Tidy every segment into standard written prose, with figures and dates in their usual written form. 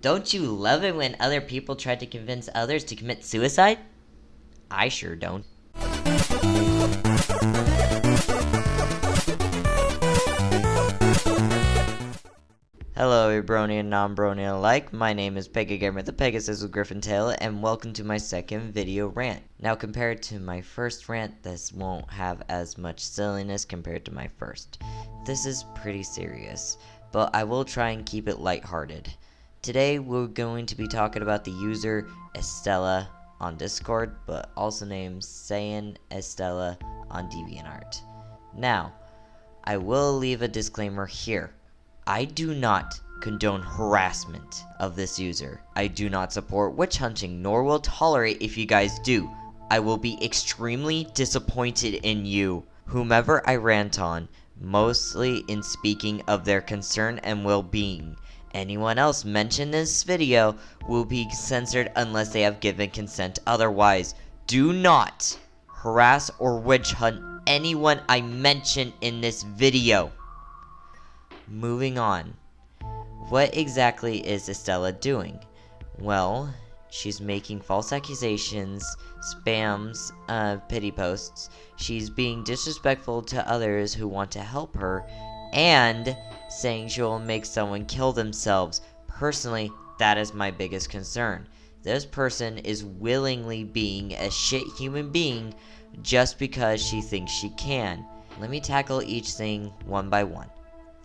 Don't you love it when other people try to convince others to commit suicide? I sure don't. Hello, brony and non-brony alike. My name is Gamer the Pegasus with Griffin Tail, and welcome to my second video rant. Now, compared to my first rant, this won't have as much silliness compared to my first. This is pretty serious, but I will try and keep it lighthearted. Today, we're going to be talking about the user Extella on Discord, but also named Saiyan Extella on DeviantArt. Now, I will leave a disclaimer here. I do not condone harassment of this user. I do not support witch hunting, nor will tolerate if you guys do. I will be extremely disappointed in you, whomever I rant on, mostly in speaking of their concern and well-being. Anyone else mentioned in this video will be censored unless they have given consent otherwise. Do not harass or witch hunt anyone I mention in this video. Moving on. What exactly is Extella doing? Well, she's making false accusations, spams, pity posts. She's being disrespectful to others who want to help her, and saying she will make someone kill themselves. Personally, that is my biggest concern. This person is willingly being a shit human being just because she thinks she can. Let me tackle each thing one by one.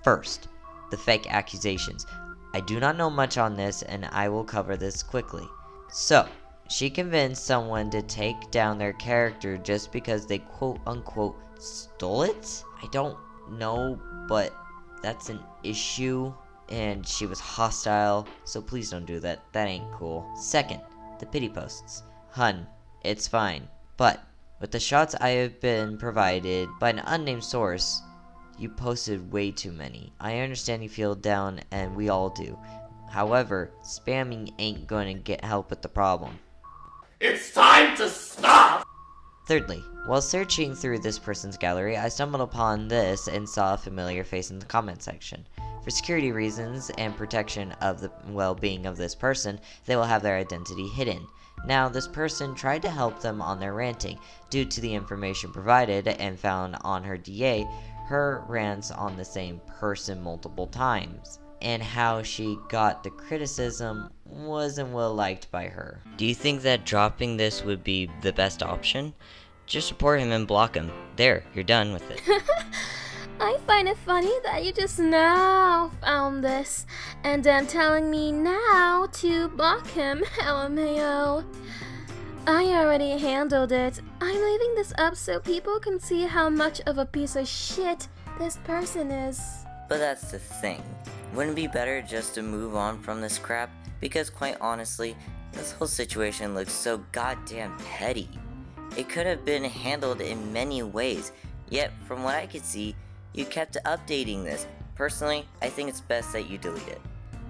First, the fake accusations. I do not know much on this, and I will cover this quickly. So, she convinced someone to take down their character just because they quote-unquote stole it? I don't know, but that's an issue, and she was hostile, so please don't do that. That ain't cool. Second, the pity posts. Hun, it's fine, but with the shots I have been provided by an unnamed source, you posted way too many. I understand you feel down, and we all do. However, spamming ain't going to get help with the problem. It's time to stop! Thirdly, while searching through this person's gallery, I stumbled upon this and saw a familiar face in the comment section. For security reasons and protection of the well-being of this person, they will have their identity hidden. Now, this person tried to help them on their ranting. Due to the information provided and found on her DA, her rants on the same person multiple times, and how she got the criticism wasn't well liked by her. Do you think that dropping this would be the best option? Just report him and block him. There, you're done with it. I find it funny that you just now found this, and then telling me now to block him. LMAO. I already handled it. I'm leaving this up so people can see how much of a piece of shit this person is. But that's the thing. Wouldn't it be better just to move on from this crap? Because quite honestly, this whole situation looks so goddamn petty. It could have been handled in many ways, yet from what I could see, you kept updating this. Personally, I think it's best that you delete it.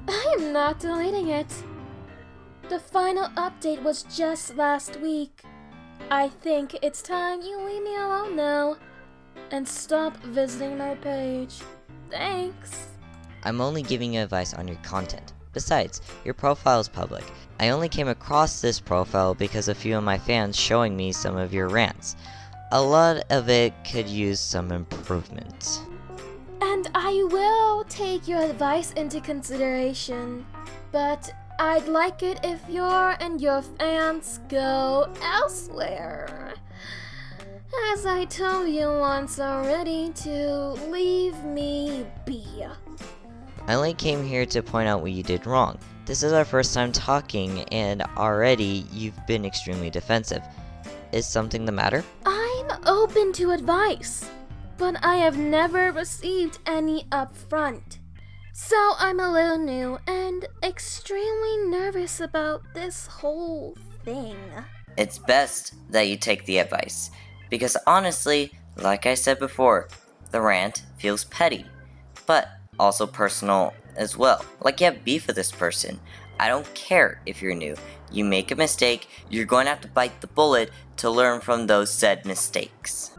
I am not deleting it. The final update was just last week. I think it's time you leave me alone now and stop visiting my page. Thanks. I'm only giving you advice on your content. Besides, your profile is public. I only came across this profile because a few of my fans showing me some of your rants. A lot of it could use some improvement. And I will take your advice into consideration, but I'd like it if you and your fans go elsewhere. As I told you once already to leave me be. I only came here to point out what you did wrong. This is our first time talking, and already you've been extremely defensive. Is something the matter? I'm open to advice, but I have never received any upfront. So I'm a little new and extremely nervous about this whole thing. It's best that you take the advice, because honestly, like I said before, the rant feels petty, but also personal as well. Like you have beef with this person. I don't care if you're new. You make a mistake, you're going to have to bite the bullet to learn from those said mistakes.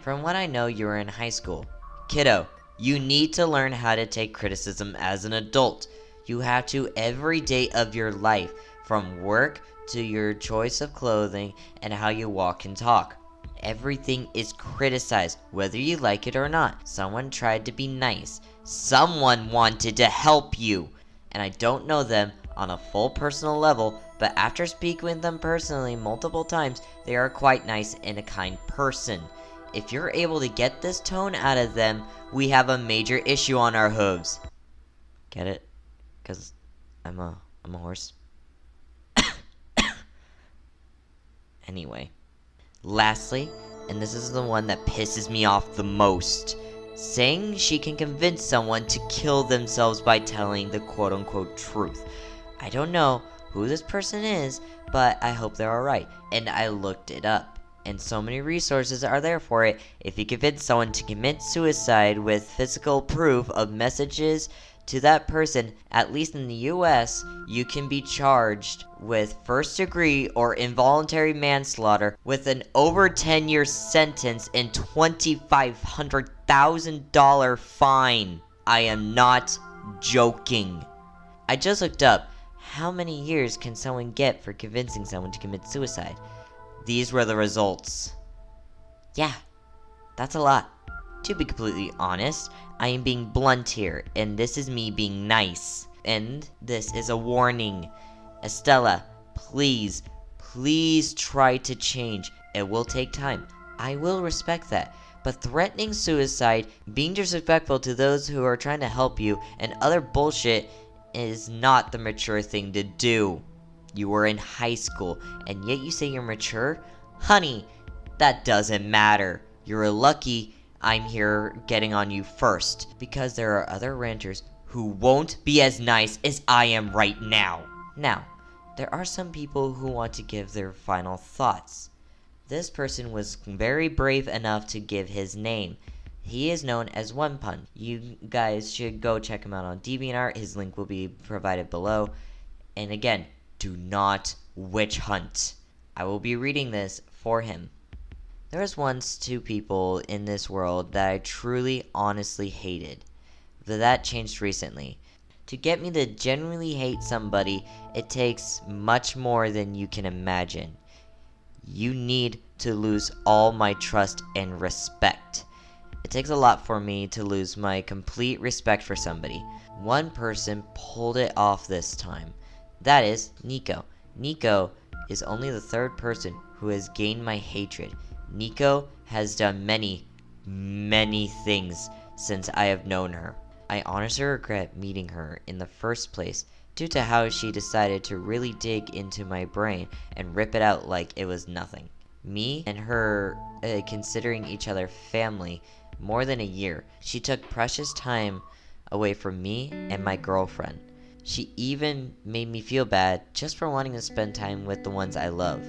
From what I know, you were in high school. Kiddo, you need to learn how to take criticism as an adult. You have to every day of your life, from work to your choice of clothing and how you walk and talk. Everything is criticized, whether you like it or not. Someone tried to be nice. Someone wanted to help you. And I don't know them on a full personal level, but after speaking with them personally multiple times, they are quite nice and a kind person. If you're able to get this tone out of them, we have a major issue on our hooves. Get it? Because I'm a horse. Anyway. Lastly, and this is the one that pisses me off the most, saying she can convince someone to kill themselves by telling the quote-unquote truth. I don't know who this person is, but I hope they're alright. And I looked it up, and so many resources are there for it. If you convince someone to commit suicide with physical proof of messages to that person, at least in the US, you can be charged with first degree or involuntary manslaughter with an over 10-year sentence and $2,500,000 fine. I am not joking. I just looked up how many years can someone get for convincing someone to commit suicide. These were the results. Yeah, that's a lot. To be completely honest, I am being blunt here, and this is me being nice. And this is a warning. Extella, please try to change. It will take time. I will respect that. But threatening suicide, being disrespectful to those who are trying to help you, and other bullshit is not the mature thing to do. You were in high school, and yet you say you're mature? Honey, that doesn't matter. You're lucky I'm here getting on you first, because there are other ranters who won't be as nice as I am right now. Now, there are some people who want to give their final thoughts. This person was very brave enough to give his name. He is known as One Pun. You guys should go check him out on DeviantArt. His link will be provided below. And again, do not witch hunt. I will be reading this for him. There was once two people in this world that I truly, honestly hated. But that changed recently. To get me to genuinely hate somebody, it takes much more than you can imagine. You need to lose all my trust and respect. It takes a lot for me to lose my complete respect for somebody. One person pulled it off this time. That is Nico. Nico is only the third person who has gained my hatred. Nico has done many things since I have known her. I honestly regret meeting her in the first place due to how she decided to really dig into my brain and rip it out like it was nothing. Me and her considering each other family more than a year. She took precious time away from me and my girlfriend. She even made me feel bad just for wanting to spend time with the ones I love.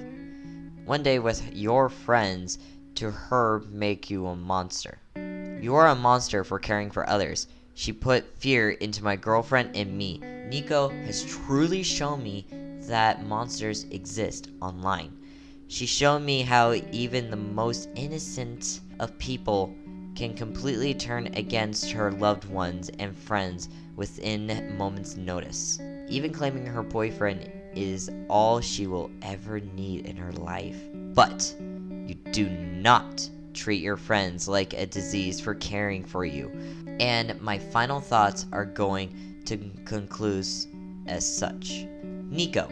One day with your friends, to her make you a monster. You are a monster for caring for others. She put fear into my girlfriend and me. Nico has truly shown me that monsters exist online. She's shown me how even the most innocent of people can completely turn against her loved ones and friends within moments' notice. Even claiming her boyfriend is all she will ever need in her life. But you do not treat your friends like a disease for caring for you. And my final thoughts are going to conclude as such. Nico,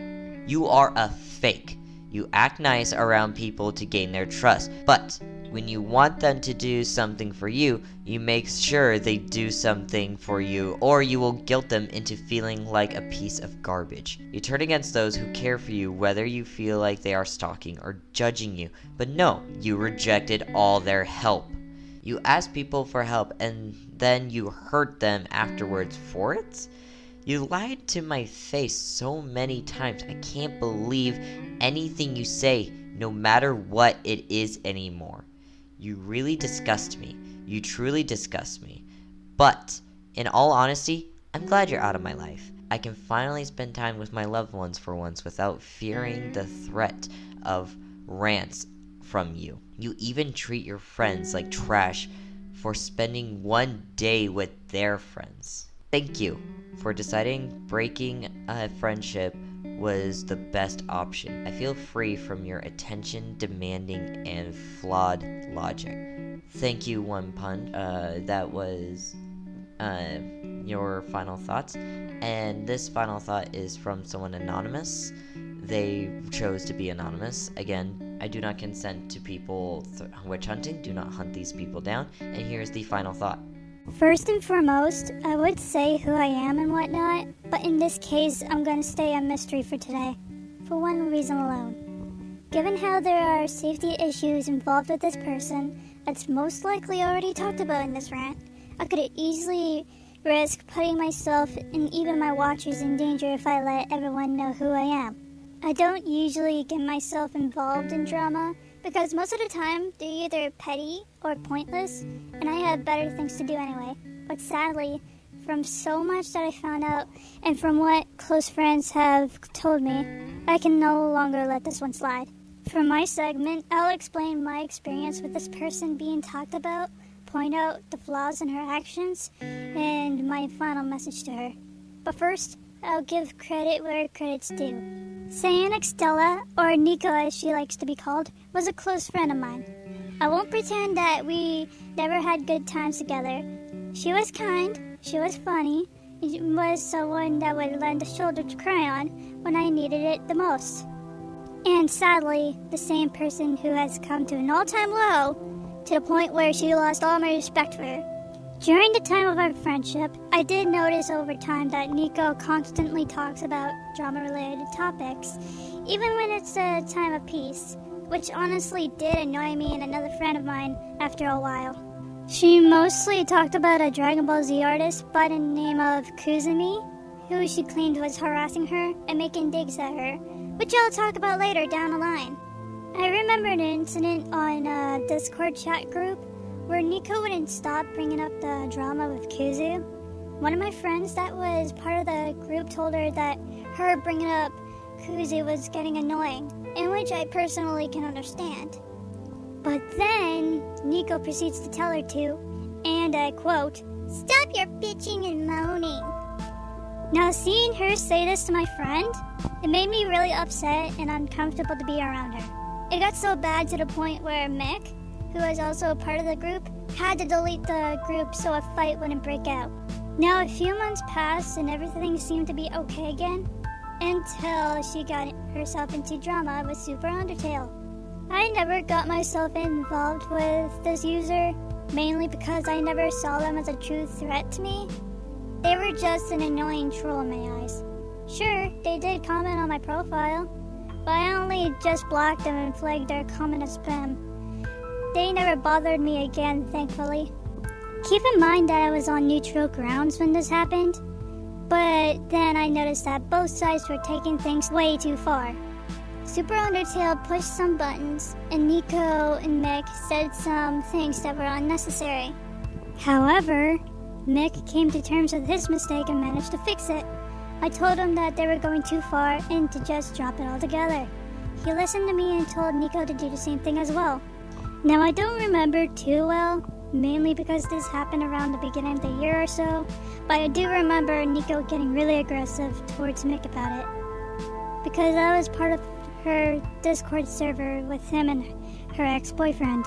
you are a fake. You act nice around people to gain their trust, but when you want them to do something for you, you make sure they do something for you, or you will guilt them into feeling like a piece of garbage. You turn against those who care for you, whether you feel like they are stalking or judging you. But no, you rejected all their help. You ask people for help and then you hurt them afterwards for it? You lied to my face so many times. I can't believe anything you say, no matter what it is anymore. You really disgust me. You truly disgust me. But, in all honesty, I'm glad you're out of my life. I can finally spend time with my loved ones for once without fearing the threat of rants from you. You even treat your friends like trash for spending one day with their friends. Thank you for deciding breaking a friendship was the best option. I feel free from your attention demanding and flawed logic. Thank you, One Punch. That was your final thoughts. And this final thought is from someone anonymous. They chose to be anonymous. Again, I do not consent to people witch hunting. Do not hunt these people down. And here's the final thought. First and foremost, I would say who I am and whatnot, but in this case, I'm going to stay a mystery for today, for one reason alone. Given how there are safety issues involved with this person, that's most likely already talked about in this rant, I could easily risk putting myself and even my watchers in danger if I let everyone know who I am. I don't usually get myself involved in drama, because most of the time, they're either petty or pointless, and I have better things to do anyway. But sadly, from so much that I found out, and from what close friends have told me, I can no longer let this one slide. For my segment, I'll explain my experience with this person being talked about, point out the flaws in her actions, and my final message to her. But first, I'll give credit where credit's due. Saiyan Extella, or Nico as she likes to be called, was a close friend of mine. I won't pretend that we never had good times together. She was kind, she was funny, she was someone that would lend a shoulder to cry on when I needed it the most. And sadly, the same person who has come to an all-time low, to the point where she lost all my respect for her. During the time of our friendship, I did notice over time that Nico constantly talks about drama-related topics, even when it's a time of peace, which honestly did annoy me and another friend of mine after a while. She mostly talked about a Dragon Ball Z artist by the name of Kuzumi, who she claimed was harassing her and making digs at her, which I'll talk about later down the line. I remember an incident on a Discord chat group where Nico wouldn't stop bringing up the drama with Kuzu. One of my friends that was part of the group told her that her bringing up Kuzu was getting annoying, in which I personally can understand. But then, Nico proceeds to tell her to, and I quote, "Stop your bitching and moaning." Now seeing her say this to my friend, it made me really upset and uncomfortable to be around her. It got so bad to the point where Mick, who was also a part of the group, had to delete the group so a fight wouldn't break out. Now a few months passed and everything seemed to be okay again, until she got herself into drama with Super Undertale. I never got myself involved with this user, mainly because I never saw them as a true threat to me. They were just an annoying troll in my eyes. Sure, they did comment on my profile, but I only just blocked them and flagged their comment as spam. They never bothered me again, thankfully. Keep in mind that I was on neutral grounds when this happened, but then I noticed that both sides were taking things way too far. Super Undertale pushed some buttons, and Nico and Mick said some things that were unnecessary. However, Mick came to terms with his mistake and managed to fix it. I told him that they were going too far and to just drop it all together. He listened to me and told Nico to do the same thing as well. Now I don't remember too well, mainly because this happened around the beginning of the year or so, but I do remember Nico getting really aggressive towards Mick about it. Because I was part of her Discord server with him and her ex-boyfriend.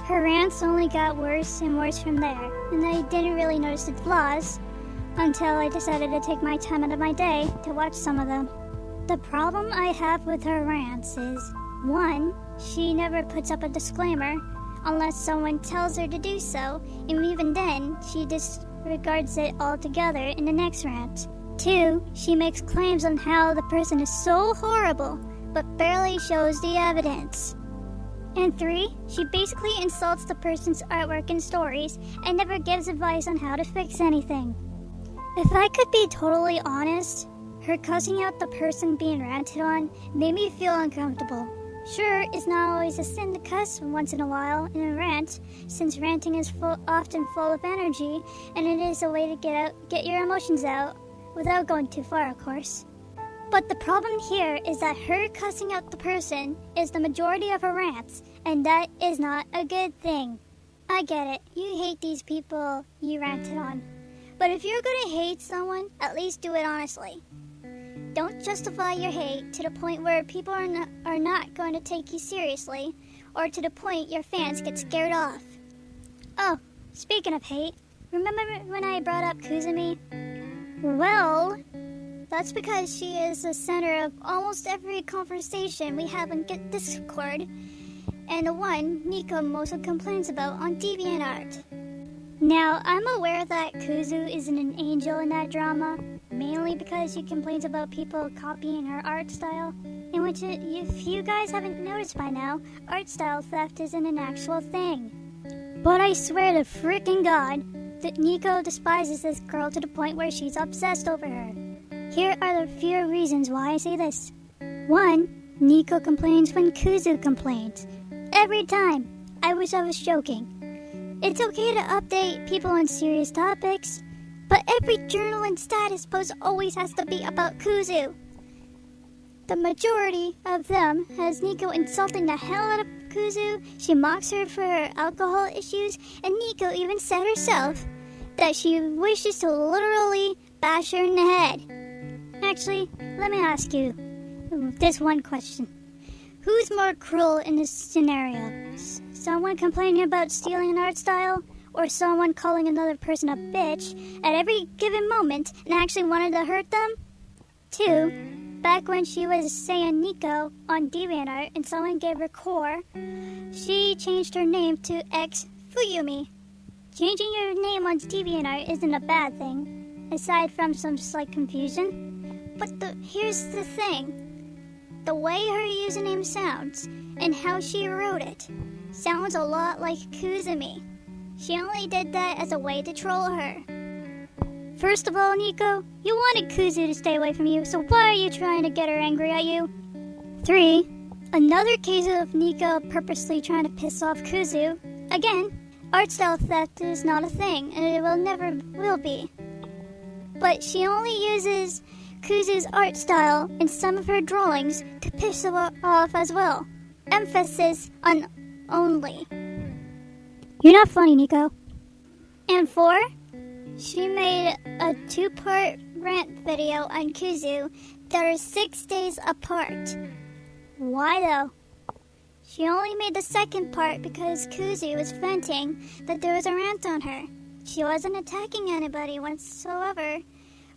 Her rants only got worse and worse from there, and I didn't really notice the flaws until I decided to take my time out of my day to watch some of them. The problem I have with her rants is, 1, she never puts up a disclaimer unless someone tells her to do so, and even then, she disregards it altogether in the next rant. 2, she makes claims on how the person is so horrible, but barely shows the evidence. And 3, she basically insults the person's artwork and stories and never gives advice on how to fix anything. If I could be totally honest, her cussing out the person being ranted on made me feel uncomfortable. Sure, it's not always a sin to cuss once in a while in a rant, since ranting is often full of energy, and it is a way to get your emotions out, without going too far, of course. But the problem here is that her cussing out the person is the majority of her rants, and that is not a good thing. I get it, you hate these people you ranted on. But if you're gonna hate someone, at least do it honestly. Don't justify your hate to the point where people are not going to take you seriously, or to the point your fans get scared off. Oh, speaking of hate, remember when I brought up Kuzumi? Well, that's because she is the center of almost every conversation we have on Discord, and the one Nico mostly complains about on DeviantArt. Now, I'm aware that Kuzu isn't an angel in that drama, mainly because she complains about people copying her art style, in which, if you guys haven't noticed by now, art style theft isn't an actual thing. But I swear to frickin' God that Nico despises this girl to the point where she's obsessed over her. Here are the few reasons why I say this. 1. Nico complains when Kuzu complains. Every time. I wish I was joking. It's okay to update people on serious topics, but every journal and status post always has to be about Kuzu. The majority of them has Nico insulting the hell out of Kuzu. She mocks her for her alcohol issues, and Nico even said herself that she wishes to literally bash her in the head. Actually, let me ask you this one question. Who's more cruel in this scenario? Someone complaining about stealing an art style, or someone calling another person a bitch at every given moment and actually wanted to hurt them? 2. Back when she was Saiyan Nico on DeviantArt and someone gave her core, she changed her name to X Fuyumi. Changing your name on DeviantArt isn't a bad thing, aside from some slight confusion. But here's the thing. The way her username sounds, and how she wrote it, sounds a lot like Kuzumi. She only did that as a way to troll her. First of all, Nico, you wanted Kuzu to stay away from you, so why are you trying to get her angry at you? 3. Another case of Nico purposely trying to piss off Kuzu. Again, art style theft is not a thing, and it never will be. But she only uses Kuzu's art style in some of her drawings to piss her off as well. Emphasis on only. You're not funny, Nico. And 4, she made a 2-part rant video on Kuzu that are 6 days apart. Why though? She only made the second part because Kuzu was venting that there was a rant on her. She wasn't attacking anybody whatsoever,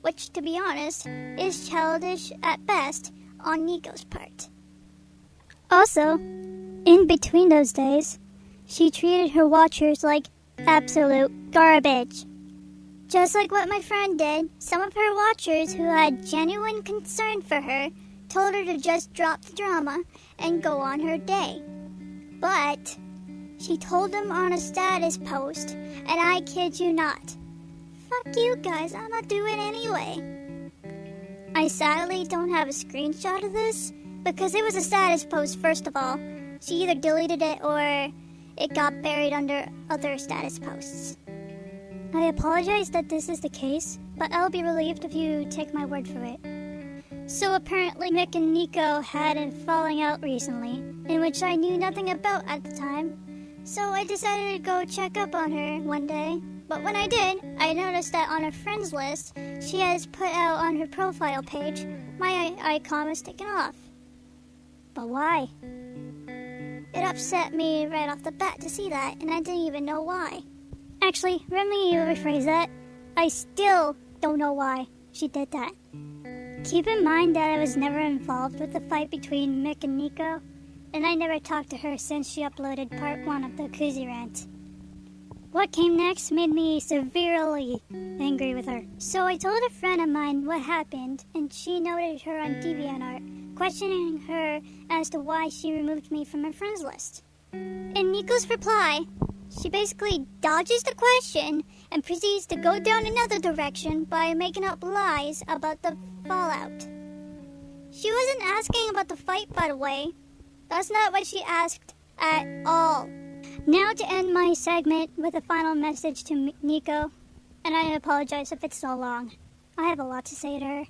which, to be honest, is childish at best on Nico's part. Also, in between those days, she treated her watchers like absolute garbage. Just like what my friend did, some of her watchers who had genuine concern for her told her to just drop the drama and go on her day. But she told them on a status post, and I kid you not. Fuck you guys, I'ma do it anyway. I sadly don't have a screenshot of this, because it was a status post first of all. She either deleted it or it got buried under other status posts. I apologize that this is the case, but I'll be relieved if you take my word for it. So apparently Mick and Nico had a falling out recently, in which I knew nothing about at the time. So I decided to go check up on her one day. But when I did, I noticed that on her friends list, she has put out on her profile page, my icon was taken off. But why? It upset me right off the bat to see that, and I didn't even know why. Actually, let me rephrase that. I still don't know why she did that. Keep in mind that I was never involved with the fight between Mick and Nico, and I never talked to her since she uploaded part 1 of the Kuzi rant. What came next made me severely angry with her. So I told a friend of mine what happened, and she noted her on DeviantArt, questioning her as to why she removed me from her friends list. In Nico's reply, she basically dodges the question and proceeds to go down another direction by making up lies about the fallout. She wasn't asking about the fight, by the way. That's not what she asked at all. Now to end my segment with a final message to Nico, and I apologize if it's so long. I have a lot to say to her.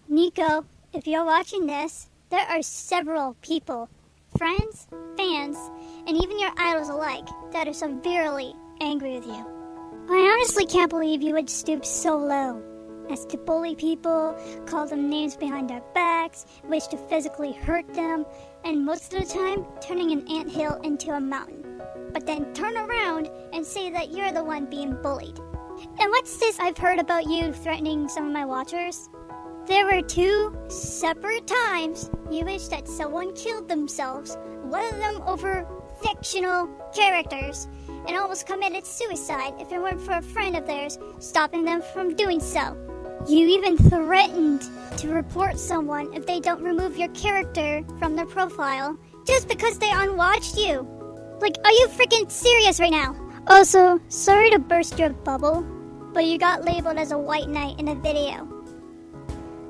Nico, if you're watching this, there are several people, friends, fans, and even your idols alike, that are severely angry with you. I honestly can't believe you would stoop so low as to bully people, call them names behind their backs, wish to physically hurt them, and most of the time turning an anthill into a mountain. But then turn around and say that you're the one being bullied. And what's this I've heard about you threatening some of my watchers? There were 2 separate times you wished that someone killed themselves, one of them over fictional characters, and almost committed suicide if it weren't for a friend of theirs stopping them from doing so. You even threatened to report someone if they don't remove your character from their profile just because they unwatched you. Like, are you freaking serious right now? Also, sorry to burst your bubble, but you got labeled as a white knight in a video.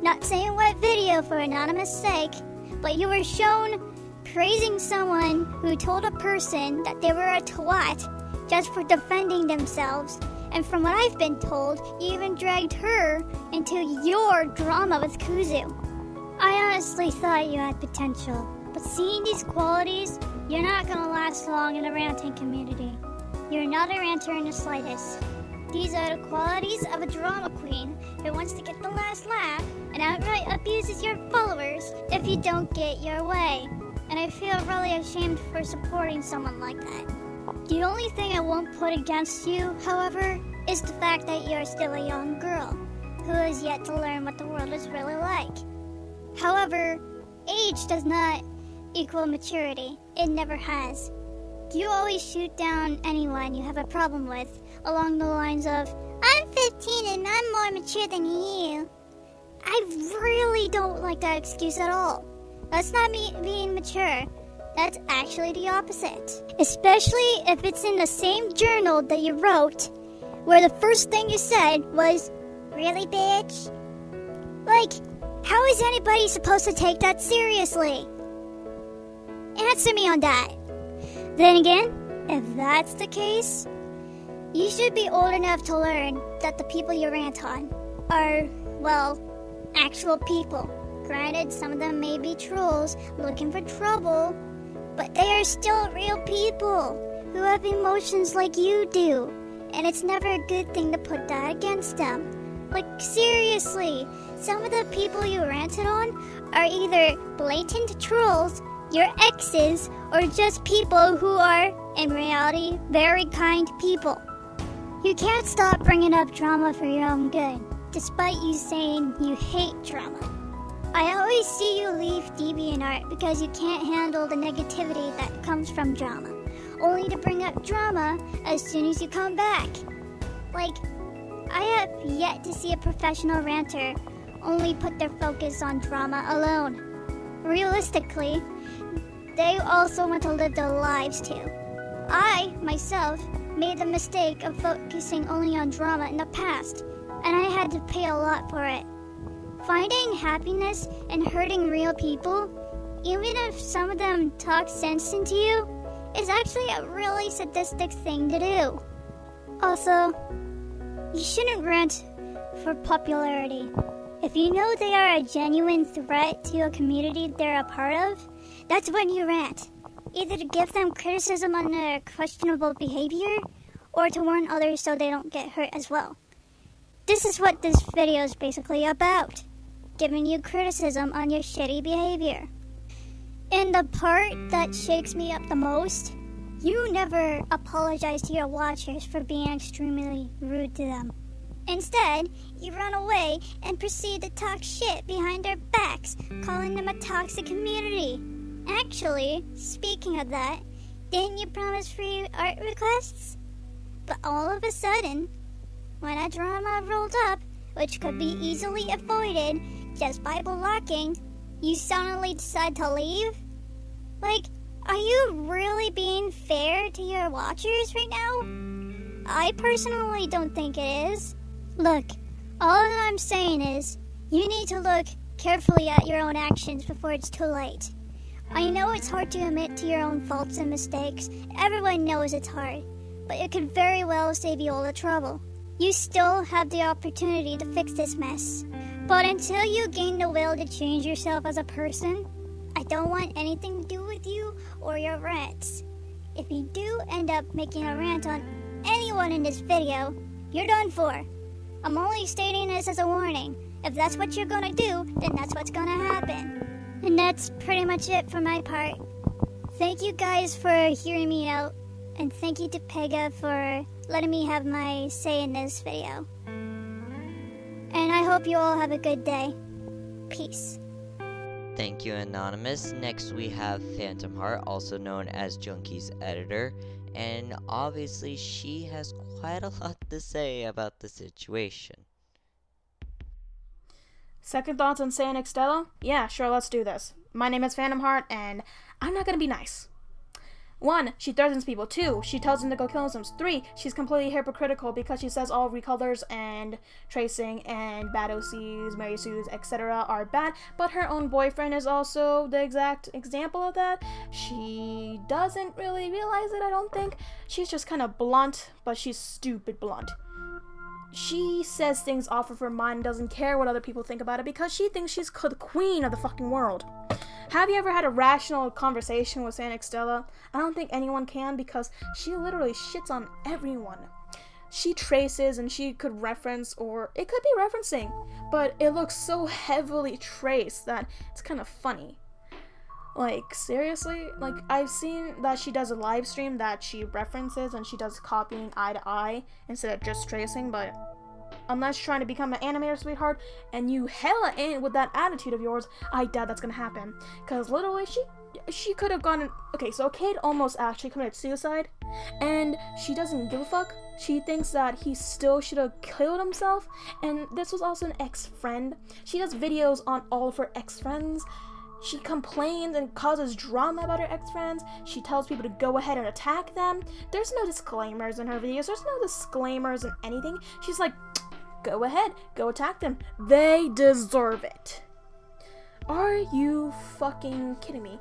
Not saying what video for anonymous sake, but you were shown praising someone who told a person that they were a twat just for defending themselves. And from what I've been told, you even dragged her into your drama with Kuzu. I honestly thought you had potential, but seeing these qualities, you're not gonna last long in the ranting community. You're not a ranter in the slightest. These are the qualities of a drama queen who wants to get the last laugh and outright abuses your followers if you don't get your way. And I feel really ashamed for supporting someone like that. The only thing I won't put against you, however, is the fact that you're still a young girl who has yet to learn what the world is really like. However, age does not equal maturity. It never has. You always shoot down anyone you have a problem with along the lines of, I'm 15 and I'm more mature than you. I really don't like that excuse at all. That's not me being mature. That's actually the opposite. Especially if it's in the same journal that you wrote, where the first thing you said was, really, bitch? Like, how is anybody supposed to take that seriously? Answer me on that. Then again, if that's the case, you should be old enough to learn that the people you rant on are, well, actual people. Granted, some of them may be trolls looking for trouble, but they are still real people who have emotions like you do, and it's never a good thing to put that against them. Like, seriously, some of the people you ranted on are either blatant trolls, your exes, or just people who are, in reality, very kind people. You can't stop bringing up drama for your own good, despite you saying you hate drama. I always see you leave DeviantArt because you can't handle the negativity that comes from drama, only to bring up drama as soon as you come back. Like, I have yet to see a professional ranter only put their focus on drama alone. Realistically, they also want to live their lives too. I, myself, made the mistake of focusing only on drama in the past, and I had to pay a lot for it. Finding happiness and hurting real people, even if some of them talk sense into you, is actually a really sadistic thing to do. Also, you shouldn't rant for popularity. If you know they are a genuine threat to a community they're a part of, that's when you rant. Either to give them criticism on their questionable behavior, or to warn others so they don't get hurt as well. This is what this video is basically about. Giving you criticism on your shitty behavior. And the part that shakes me up the most, you never apologize to your watchers for being extremely rude to them. Instead, you run away and proceed to talk shit behind their backs, calling them a toxic community. Actually, speaking of that, didn't you promise free art requests? But all of a sudden, when a drama rolled up, which could be easily avoided just by blocking, you suddenly decide to leave? Like, are you really being fair to your watchers right now? I personally don't think it is. Look, all that I'm saying is, you need to look carefully at your own actions before it's too late. I know it's hard to admit to your own faults and mistakes. Everyone knows it's hard, but it could very well save you all the trouble. You still have the opportunity to fix this mess. But until you gain the will to change yourself as a person, I don't want anything to do with you or your rants. If you do end up making a rant on anyone anyone in this video, you're done for. I'm only stating this as a warning. If that's what you're gonna do, then that's what's gonna happen. And that's pretty much it for my part. Thank you guys for hearing me out, and thank you to Pega for letting me have my say in this video. And I hope you all have a good day. Peace. Thank you, Anonymous. Next we have Phantom Heart, also known as Junkie's editor, and obviously she has quite a lot to say about the situation. Second thoughts on Saiyan Extella? Yeah, sure, let's do this. My name is Phantom Heart, and I'm not gonna be nice. 1. She threatens people. 2. She tells them to go kill themselves. 3. She's completely hypocritical because she says all recolors and tracing and bad OCs, Mary Sue's, etc. are bad, but her own boyfriend is also the exact example of that. She doesn't really realize it, I don't think. She's just kind of blunt, but she's stupid blunt. She says things off of her mind and doesn't care what other people think about it because she thinks she's the queen of the fucking world. Have you ever had a rational conversation with Saiyan Extella? I don't think anyone can because she literally shits on everyone. She traces and she could reference, or it could be referencing, but it looks so heavily traced that it's kind of funny. Like, seriously? Like, I've seen that she does a live stream that she references and she does copying eye to eye instead of just tracing, but unless you're trying to become an animator, sweetheart, and you hella ain't with that attitude of yours, I doubt that's gonna happen. Because literally, she could have gone... Okay, so a kid almost actually committed suicide, and she doesn't give a fuck. She thinks that he still should have killed himself, and this was also an ex-friend. She does videos on all of her ex-friends. She complains and causes drama about her ex-friends. She tells people to go ahead and attack them. There's no disclaimers in her videos. There's no disclaimers in anything. She's like, go ahead, go attack them. They deserve it. Are you fucking kidding me?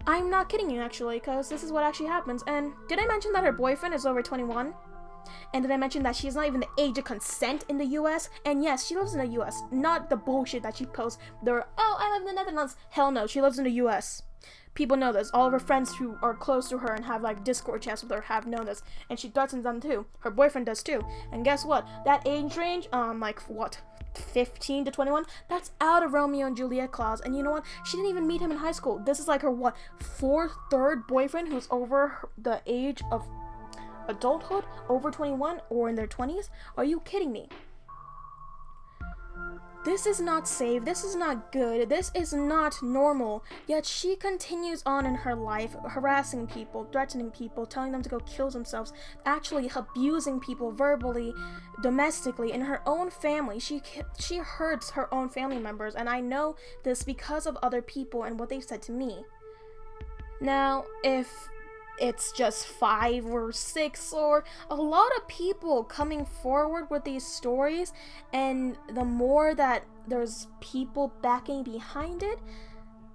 I'm not kidding you, actually, because this is what actually happens. And did I mention that her boyfriend is over 21? And did I mention that she's not even the age of consent in the US? And yes, she lives in the US. Not the bullshit that she posts. Oh, I live in the Netherlands. Hell no, she lives in the US. People know this. All of her friends who are close to her and have like Discord chats with her have known this. And she threatens them too. Her boyfriend does too. And guess what? That age range, like what? 15 to 21? That's out of Romeo and Juliet clause. And you know what? She didn't even meet him in high school. This is like her what? Third boyfriend who's over the age of adulthood, over 21 or in their 20s? Are you kidding me? This is not safe. This is not good. This is not normal. Yet she continues on in her life, harassing people, threatening people, telling them to go kill themselves, actually abusing people verbally, domestically, in her own family. She hurts her own family members, and I know this because of other people and what they've said to me. Now, if it's just 5 or 6 or a lot of people coming forward with these stories, and the more that there's people backing behind it,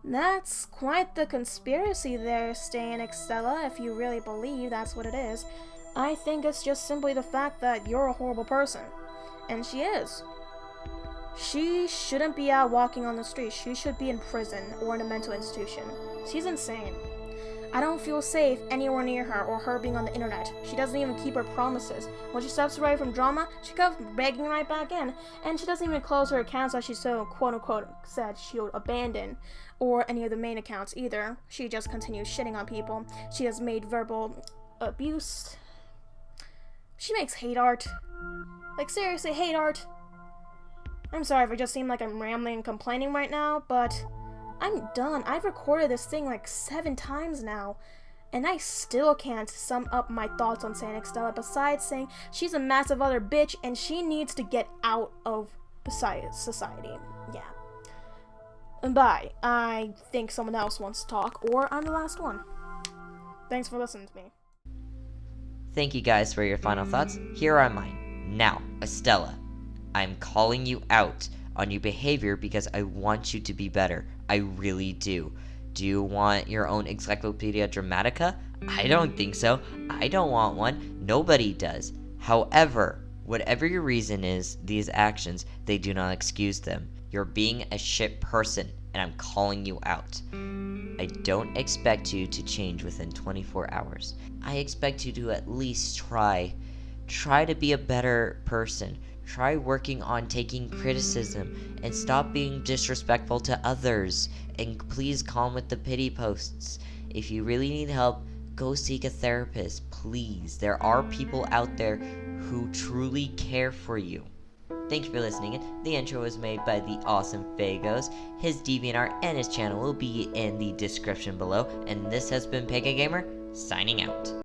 that's quite the conspiracy there, Saiyan Extella, if you really believe that's what it is. I think it's just simply the fact that you're a horrible person, and she is. She shouldn't be out walking on the street. She should be in prison or in a mental institution. She's insane. I don't feel safe anywhere near her or her being on the internet. She doesn't even keep her promises. When she steps away from drama, she comes begging right back in. And she doesn't even close her accounts that she so quote-unquote said she would abandon, or any of the main accounts either. She just continues shitting on people. She has made verbal abuse. She makes hate art. Like, seriously, hate art. I'm sorry if I just seem like I'm rambling and complaining right now, but I'm done. I've recorded this thing like 7 times now, and I still can't sum up my thoughts on Saiyan Extella besides saying she's a massive other bitch and she needs to get out of society. Yeah. And bye. I think someone else wants to talk, or I'm the last one. Thanks for listening to me. Thank you guys for your final thoughts. Here are mine. Now, Extella, I'm calling you out on your behavior because I want you to be better. I really do. Do you want your own Encyclopedia Dramatica? I don't think so. I don't want one. Nobody does. However, whatever your reason is, these actions, they do not excuse them. You're being a shit person, and I'm calling you out. I don't expect you to change within 24 hours. I expect you to at least try try to be a better person. Try working on taking criticism and stop being disrespectful to others. And please calm with the pity posts. If you really need help, go seek a therapist, please. There are people out there who truly care for you. Thank you for listening. The intro was made by the awesome Feghost. His DeviantArt and his channel will be in the description below. And this has been Pega Gamer, signing out.